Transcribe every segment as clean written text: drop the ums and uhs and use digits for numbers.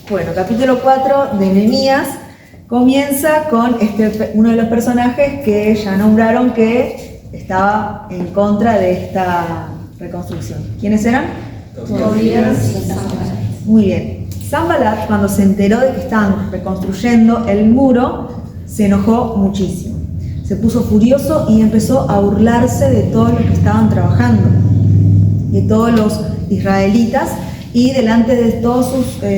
Bueno, capítulo 4 de Nehemías comienza con uno de los personajes que ya nombraron que estaba en contra de esta reconstrucción. ¿Quiénes eran? Tobías y Sanbalat. Muy bien. Sanbalat, cuando se enteró de que estaban reconstruyendo el muro, se enojó muchísimo. Se puso furioso y empezó a burlarse de todos los que estaban trabajando, de todos los israelitas, y delante de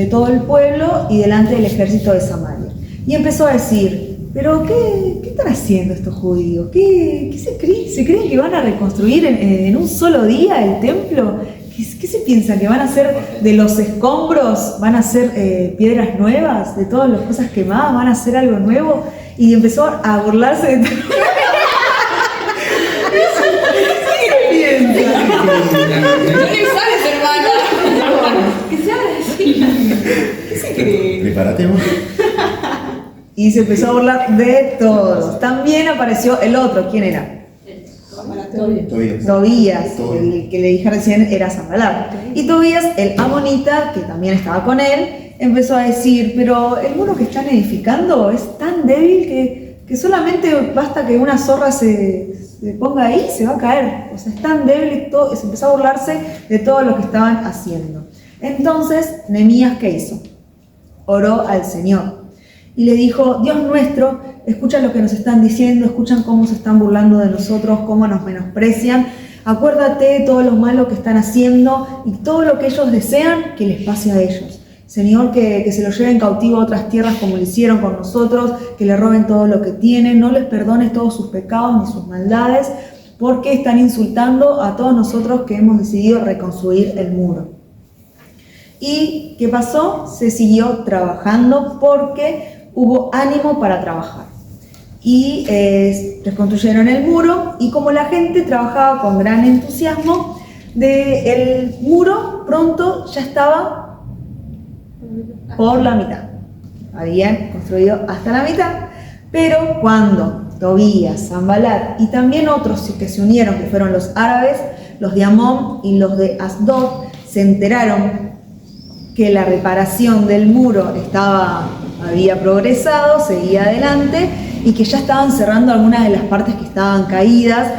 todo el pueblo y delante del ejército de Samaria. Y empezó a decir: ¿pero qué están haciendo estos judíos? ¿Qué se creen? ¿Se creen que van a reconstruir en un solo día el templo? ¿Qué se piensan? ¿Que van a hacer de los escombros? ¿Van a hacer piedras nuevas? ¿De todas las cosas quemadas? ¿Van a hacer algo nuevo? Y empezó a burlarse de todo. ¿Qué piensan? No le sabes, hermana. ¿Qué se habla así? ¿Qué se creen? Prepárate vos. Y se empezó a burlar de todos. También apareció el otro. ¿Quién era? Tobías, el que le dije recién era Sanbalat. Y Tobías, el amonita, que también estaba con él, empezó a decir: pero el muro que están edificando es tan débil que solamente basta que una zorra se ponga ahí y se va a caer. O sea, es tan débil, todo, se empezó a burlarse de todo lo que estaban haciendo. Entonces, Nehemías, ¿qué hizo? Oró al Señor y le dijo: Dios nuestro, escucha lo que nos están diciendo, escuchan cómo se están burlando de nosotros, cómo nos menosprecian. Acuérdate de todo lo malo que están haciendo y todo lo que ellos desean que les pase a ellos. Señor, que se los lleven cautivo a otras tierras como lo hicieron con nosotros, que le roben todo lo que tienen, no les perdones todos sus pecados ni sus maldades, porque están insultando a todos nosotros que hemos decidido reconstruir el muro. ¿Y qué pasó? Se siguió trabajando porque hubo ánimo para trabajar. Y reconstruyeron el muro, y como la gente trabajaba con gran entusiasmo, el muro pronto ya estaba por la mitad. Habían construido hasta la mitad, pero cuando Tobías, Sanbalat y también otros que se unieron, que fueron los árabes, los de Amón y los de Asdod, se enteraron que la reparación del muro había progresado, seguía adelante, y que ya estaban cerrando algunas de las partes que estaban caídas,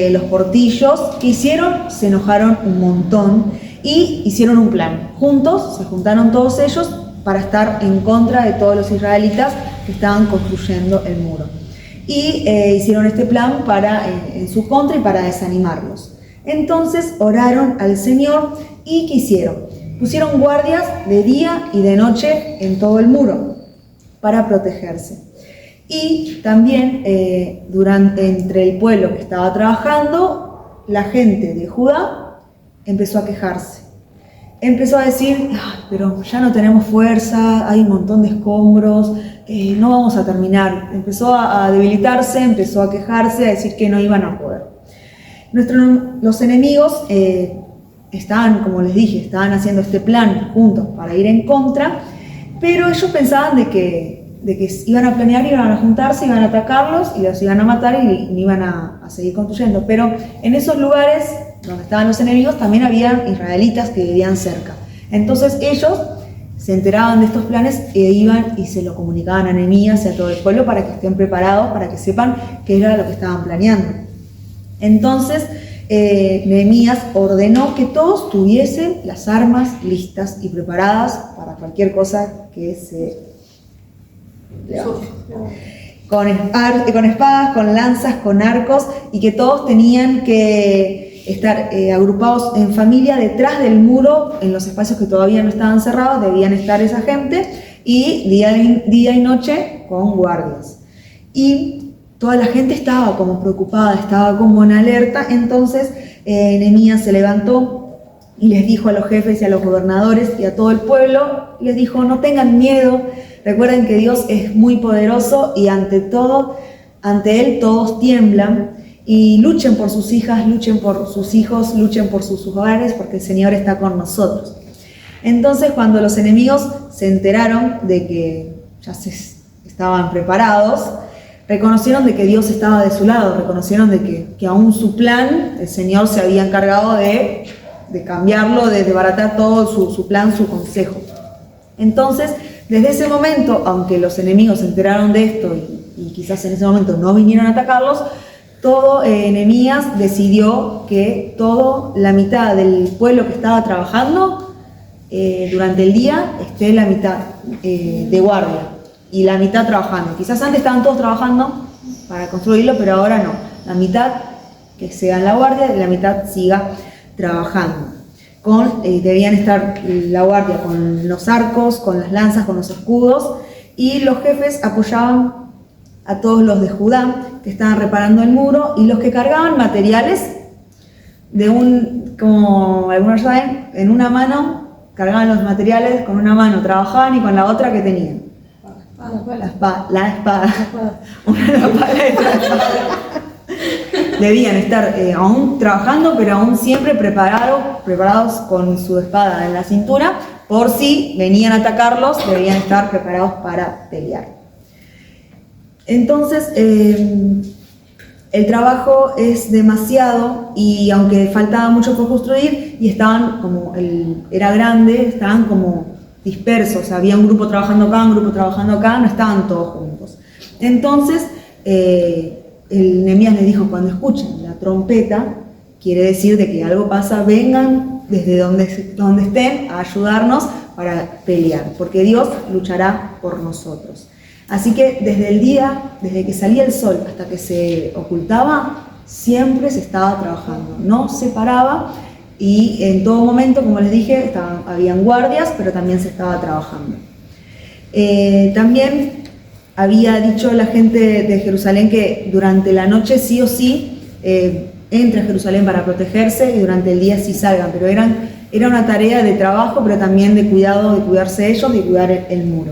los portillos. ¿Qué hicieron? Se enojaron un montón y hicieron un plan. Juntos, se juntaron todos ellos para estar en contra de todos los israelitas que estaban construyendo el muro. Y hicieron este plan en su contra y para desanimarlos. Entonces oraron al Señor, y ¿qué hicieron? Pusieron guardias de día y de noche en todo el muro para protegerse. Y también entre el pueblo que estaba trabajando, la gente de Judá empezó a quejarse. Empezó a decir: pero ya no tenemos fuerza, hay un montón de escombros, no vamos a terminar. Empezó a debilitarse, empezó a quejarse, a decir que no iban a poder. Los enemigos estaban, como les dije, estaban haciendo este plan juntos para ir en contra, pero ellos pensaban de que iban a planear, iban a juntarse, iban a atacarlos y los iban a matar y iban a seguir construyendo. Pero en esos lugares donde estaban los enemigos también había israelitas que vivían cerca. Entonces ellos se enteraban de estos planes e iban y se lo comunicaban a Nehemías y a todo el pueblo para que estén preparados, para que sepan qué era lo que estaban planeando. Entonces Nehemías ordenó que todos tuviesen las armas listas y preparadas para cualquier cosa que se levante. Con espadas, con lanzas, con arcos, y que todos tenían que estar agrupados en familia detrás del muro, en los espacios que todavía no estaban cerrados, debían estar esa gente, y día y noche con guardias. Y toda la gente estaba como preocupada, estaba como en alerta. Entonces Nehemías se levantó y les dijo a los jefes y a los gobernadores y a todo el pueblo, les dijo: no tengan miedo, recuerden que Dios es muy poderoso y ante Él todos tiemblan, y luchen por sus hijas, luchen por sus hijos, luchen por sus hogares, porque el Señor está con nosotros. Entonces, cuando los enemigos se enteraron de que ya estaban preparados, reconocieron de que Dios estaba de su lado, reconocieron de que aún su plan, el Señor se había encargado de cambiarlo, de desbaratar todo su plan, su consejo. Entonces, desde ese momento, aunque los enemigos se enteraron de esto y quizás en ese momento no vinieron a atacarlos, todo Nehemías decidió que toda la mitad del pueblo que estaba trabajando durante el día esté la mitad de guardia y la mitad trabajando. Quizás antes estaban todos trabajando para construirlo, pero ahora no. La mitad que sea en la guardia y la mitad siga trabajando. Debían estar la guardia con los arcos, con las lanzas, con los escudos, y los jefes apoyaban a todos los de Judá que estaban reparando el muro y los que cargaban materiales como algunos saben, en una mano cargaban los materiales, con una mano trabajaban y con la otra que tenían la espada. Debían estar aún trabajando, pero aún siempre preparados con su espada en la cintura, por si venían a atacarlos, debían estar preparados para pelear. Entonces, el trabajo es demasiado, y aunque faltaba mucho por construir, y estaban era grande, estaban como dispersos, había un grupo trabajando acá, un grupo trabajando acá, no estaban todos juntos. Entonces, el Nehemías le dijo: cuando escuchen la trompeta, quiere decir de que algo pasa, vengan desde donde estén a ayudarnos para pelear, porque Dios luchará por nosotros. Así que desde que salía el sol hasta que se ocultaba, siempre se estaba trabajando, no se paraba, y en todo momento, como les dije, habían guardias, pero también se estaba trabajando. También había dicho la gente de Jerusalén que durante la noche sí o sí entre a Jerusalén para protegerse, y durante el día sí salgan, pero era una tarea de trabajo, pero también de cuidado, de cuidarse ellos, de cuidar el muro.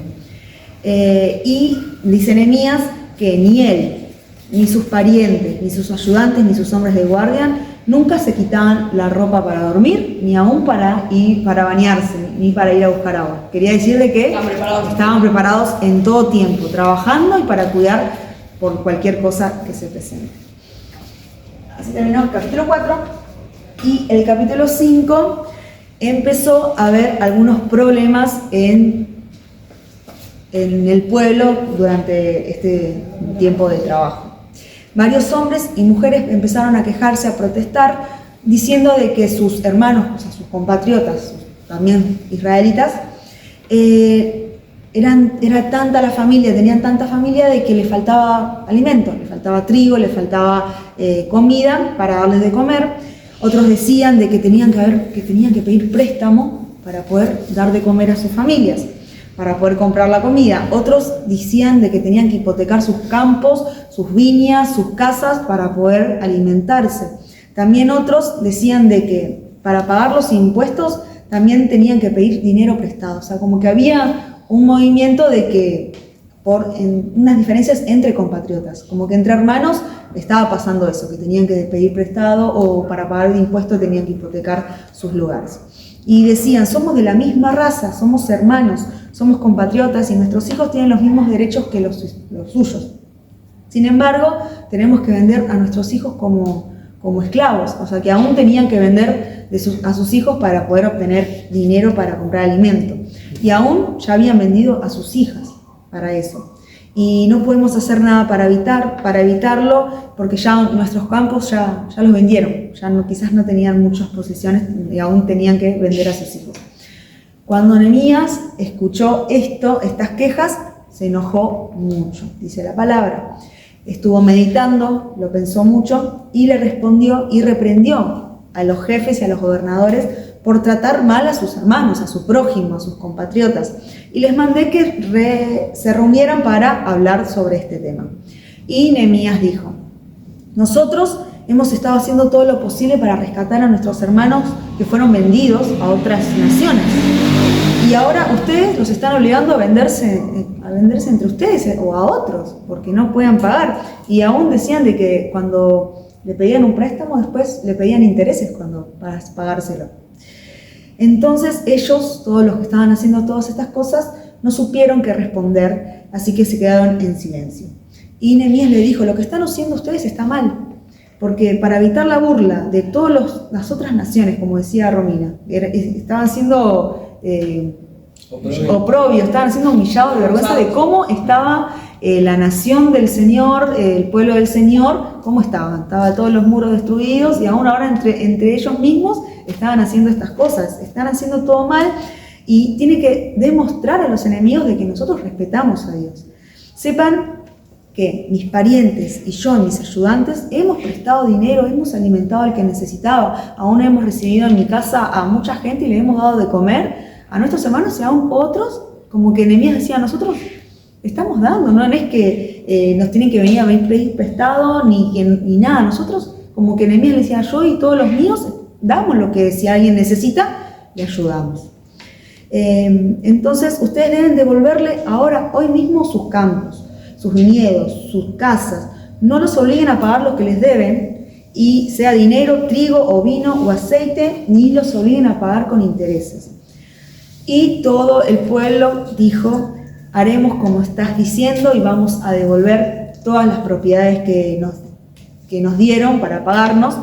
Y dice Nehemías que ni él, ni sus parientes, ni sus ayudantes, ni sus hombres de guardia nunca se quitaban la ropa para dormir, ni aún para bañarse, ni para ir a buscar agua. Quería decir de que estaban preparados en todo tiempo, trabajando y para cuidar por cualquier cosa que se presente. Así terminó el capítulo 4, y el capítulo 5 empezó a haber algunos problemas en el pueblo durante este tiempo de trabajo. Varios hombres y mujeres empezaron a quejarse, a protestar, diciendo de que sus hermanos, o sea, sus compatriotas, también israelitas, era tanta la familia, tenían tanta familia, de que les faltaba alimento, les faltaba trigo, les faltaba comida para darles de comer. Otros decían de que tenían que pedir préstamo para poder dar de comer a sus familias, para poder comprar la comida. Otros decían de que tenían que hipotecar sus campos, sus viñas, sus casas para poder alimentarse. También otros decían de que para pagar los impuestos también tenían que pedir dinero prestado. O sea, como que había un movimiento de que unas diferencias entre compatriotas, como que entre hermanos estaba pasando eso, que tenían que pedir prestado, o para pagar el impuesto tenían que hipotecar sus lugares. Y decían: somos de la misma raza, somos hermanos, somos compatriotas, y nuestros hijos tienen los mismos derechos que los suyos. Sin embargo, tenemos que vender a nuestros hijos como esclavos, o sea que aún tenían que vender a sus hijos para poder obtener dinero para comprar alimento. Y aún ya habían vendido a sus hijas para eso. Y no podemos hacer nada para evitarlo, porque ya nuestros campos ya los vendieron, quizás no tenían muchas posesiones y aún tenían que vender a sus hijos. Cuando Nehemías escuchó estas quejas, se enojó mucho, dice la palabra. Estuvo meditando, lo pensó mucho, y le respondió y reprendió a los jefes y a los gobernadores por tratar mal a sus hermanos, a su prójimo, a sus compatriotas. Y les mandé que se reunieran para hablar sobre este tema. Y Nehemías dijo: nosotros hemos estado haciendo todo lo posible para rescatar a nuestros hermanos que fueron vendidos a otras naciones. Y ahora ustedes los están obligando a venderse entre ustedes o a otros, porque no puedan pagar. Y aún decían de que cuando le pedían un préstamo, después le pedían intereses para pagárselo. Entonces ellos, todos los que estaban haciendo todas estas cosas, no supieron qué responder, así que se quedaron en silencio. Y Nehemías le dijo: lo que están haciendo ustedes está mal, porque para evitar la burla de todas las otras naciones, como decía Romina, estaban siendo oprobio, estaban siendo humillados de vergüenza de cómo estaba la nación del Señor, el pueblo del Señor, cómo estaban. Estaban todos los muros destruidos y aún ahora entre ellos mismos estaban haciendo estas cosas, están haciendo todo mal y tiene que demostrar a los enemigos de que nosotros respetamos a Dios. Sepan que mis parientes y yo, mis ayudantes, hemos prestado dinero, hemos alimentado al que necesitaba, aún hemos recibido en mi casa a mucha gente y le hemos dado de comer a nuestros hermanos y aún otros, como que Nehemías decía, nosotros estamos dando, no es que nos tienen que venir a pedir prestado ni nada, nosotros como que Nehemías le decía, yo y todos los míos damos lo que si alguien necesita, le ayudamos. Entonces ustedes deben devolverle ahora, hoy mismo, sus campos, sus viñedos, sus casas, no los obliguen a pagar lo que les deben, y sea dinero, trigo o vino o aceite, ni los obliguen a pagar con intereses. Y todo el pueblo dijo, haremos como estás diciendo y vamos a devolver todas las propiedades que nos dieron para pagarnos.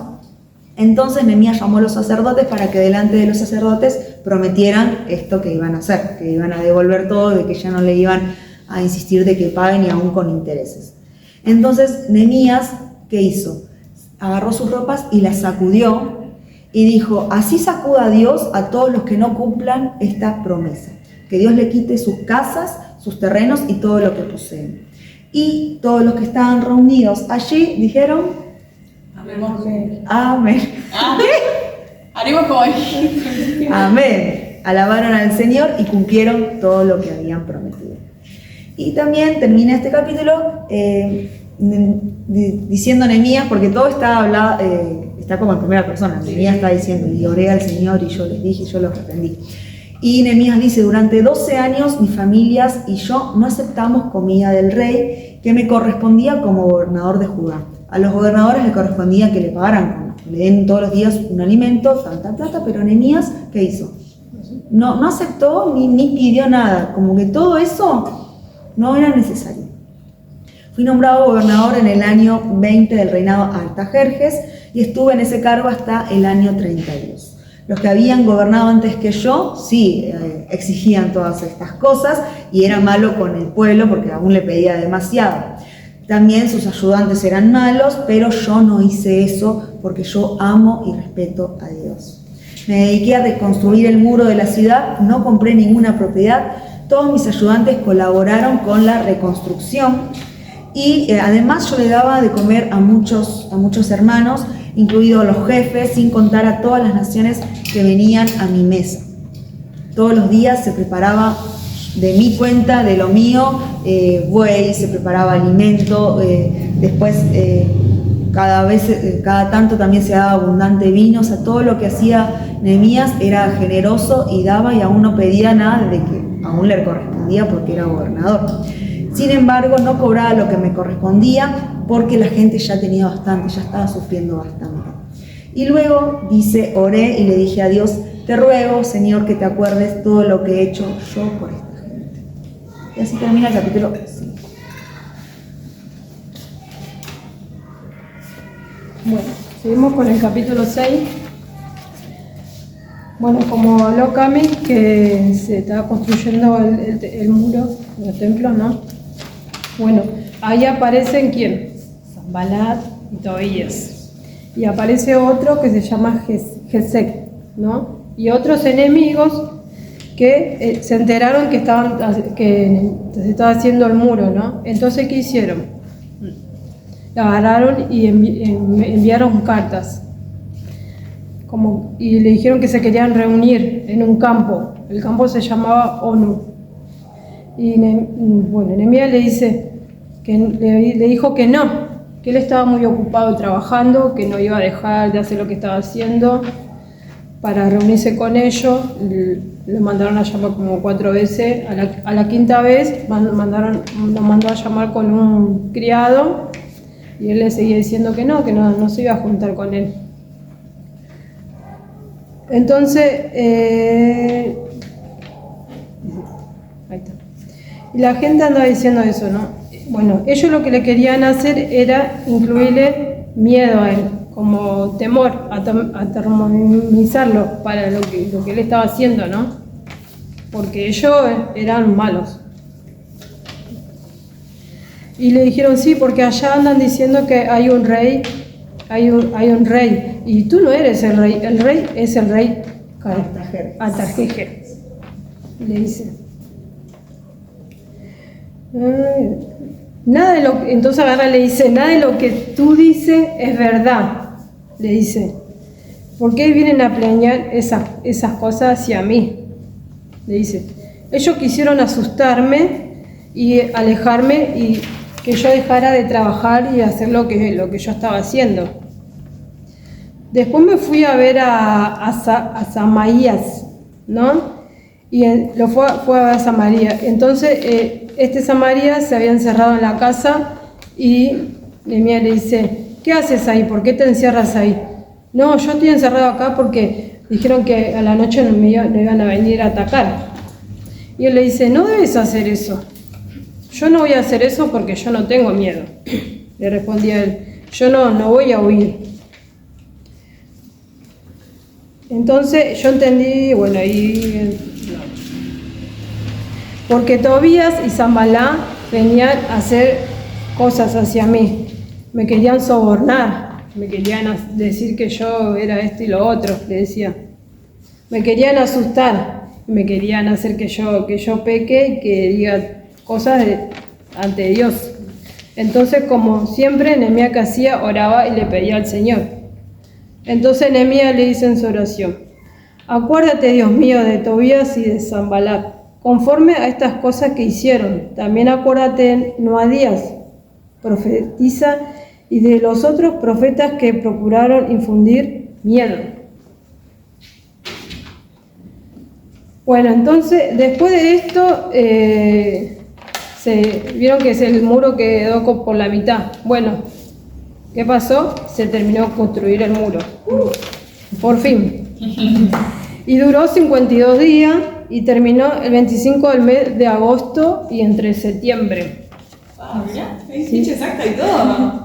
Entonces Nehemías llamó a los sacerdotes para que delante de los sacerdotes prometieran esto que iban a hacer, que iban a devolver todo, de que ya no le iban a insistir de que paguen y aún con intereses. Entonces Nehemías, ¿qué hizo? Agarró sus ropas y las sacudió y dijo, así sacuda Dios a todos los que no cumplan esta promesa, que Dios le quite sus casas, sus terrenos y todo lo que poseen. Y todos los que estaban reunidos allí dijeron, Amén. amén. Haremos como dijiste. Amén. Alabaron al Señor y cumplieron todo lo que habían prometido. Y también termina este capítulo diciendo Nehemías, porque todo está como en primera persona. Nehemías está diciendo, y oré al Señor y yo les dije y yo los reprendí. Y Nehemías dice, durante 12 años mis familias y yo no aceptamos comida del rey que me correspondía como gobernador de Judá. A los gobernadores les correspondía que le pagaran, le den todos los días un alimento, tanta plata, pero Nehemías, ¿qué hizo? No aceptó ni pidió nada, como que todo eso no era necesario. Fui nombrado gobernador en el año 20 del reinado Artajerjes y estuve en ese cargo hasta el año 32. Los que habían gobernado antes que yo, sí, exigían todas estas cosas y era malo con el pueblo porque aún le pedía demasiado. También sus ayudantes eran malos, pero yo no hice eso porque yo amo y respeto a Dios. Me dediqué a reconstruir el muro de la ciudad, no compré ninguna propiedad. Todos mis ayudantes colaboraron con la reconstrucción y además yo le daba de comer a muchos hermanos, incluidos los jefes, sin contar a todas las naciones que venían a mi mesa. Todos los días se preparaba de mi cuenta, de lo mío, buey, se preparaba alimento, después cada tanto también se daba abundante vino, o sea, todo lo que hacía Nehemías era generoso y daba y aún no pedía nada de que aún le correspondía porque era gobernador. Sin embargo, no cobraba lo que me correspondía porque la gente ya tenía bastante, ya estaba sufriendo bastante. Y luego dice, oré y le dije a Dios, te ruego, Señor, que te acuerdes todo lo que he hecho yo por esta gente. Y así termina el capítulo 5. Bueno, seguimos con el capítulo 6. Bueno, como habló Cami, que se estaba construyendo el muro del templo, ¿no? Bueno, ahí aparecen ¿quién? Sanbalat y Tobías. Y aparece otro que se llama Gesec, ¿no? Y otros enemigos que se enteraron que se estaba haciendo el muro, ¿no? Entonces, ¿qué hicieron? Agarraron y enviaron cartas. Y le dijeron que se querían reunir en un campo. El campo se llamaba ONU. Y Nehemías le dijo que no, que él estaba muy ocupado trabajando, que no iba a dejar de hacer lo que estaba haciendo para reunirse con ellos. Le mandaron a llamar como 4 veces. A la quinta vez lo mandó a llamar con un criado y él le seguía diciendo que no se iba a juntar con él. Entonces, ahí está. Y la gente andaba diciendo eso, ¿no? Bueno, ellos lo que le querían hacer era incluirle miedo a él, como temor, atemorizarlo para lo que él estaba haciendo, ¿no? porque ellos eran malos. Y le dijeron, sí, porque allá andan diciendo que hay un rey, hay un rey, y tú no eres el rey es el rey Artajerjes. Le dice. Nada de lo, entonces agarra y le dice, nada de lo que tú dices es verdad, le dice. ¿Por qué vienen a planear esas cosas hacia mí? Le dice. Ellos quisieron asustarme y alejarme y que yo dejara de trabajar y hacer lo que yo estaba haciendo. Después me fui a ver a Samaías, ¿no? Y lo fue a ver a Samaria. Entonces, Samaria se había encerrado en la casa y Nehemías le dice, ¿qué haces ahí? ¿Por qué te encierras ahí? No, yo estoy encerrado acá porque dijeron que a la noche me iban a venir a atacar. Y él le dice, no debes hacer eso. Yo no voy a hacer eso porque yo no tengo miedo. Le respondía él, yo no voy a huir. Entonces yo entendí, bueno, porque Tobías y Sanballat venían a hacer cosas hacia mí. Me querían sobornar, me querían decir que yo era esto y lo otro, le decía. Me querían asustar, me querían hacer que yo peque y que diga cosas ante Dios. Entonces, como siempre, Nehemías que hacía, oraba y le pedía al Señor. Entonces Nehemías le dice en su oración, acuérdate, Dios mío, de Tobías y de Sanballat, conforme a estas cosas que hicieron. También acuérdate de Noadías, profetiza, y de los otros profetas que procuraron infundir miedo. Bueno, entonces, después de esto, vieron que el muro quedó por la mitad. Bueno, ¿qué pasó? Se terminó de construir el muro. Por fin. Y duró 52 días y terminó el 25 del mes de agosto y entre septiembre. Mirá, hay fecha exacta y todo.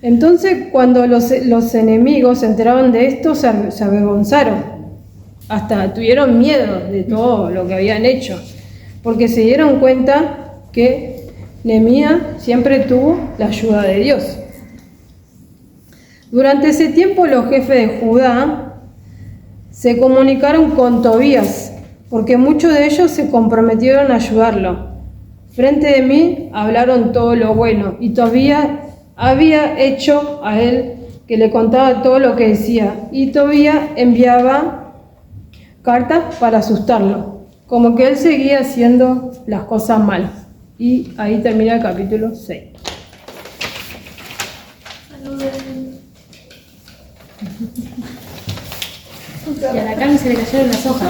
Entonces, cuando los enemigos se enteraron de esto, se avergonzaron. Hasta tuvieron miedo de todo lo que habían hecho. Porque se dieron cuenta que Nehemías siempre tuvo la ayuda de Dios. Durante ese tiempo los jefes de Judá se comunicaron con Tobías, porque muchos de ellos se comprometieron a ayudarlo. Frente de mí hablaron todo lo bueno, y Tobías había hecho a él que le contaba todo lo que decía, y Tobías enviaba cartas para asustarlo, como que él seguía haciendo las cosas mal. Y ahí termina el capítulo 6. Y a la Cami se le cayeron las hojas.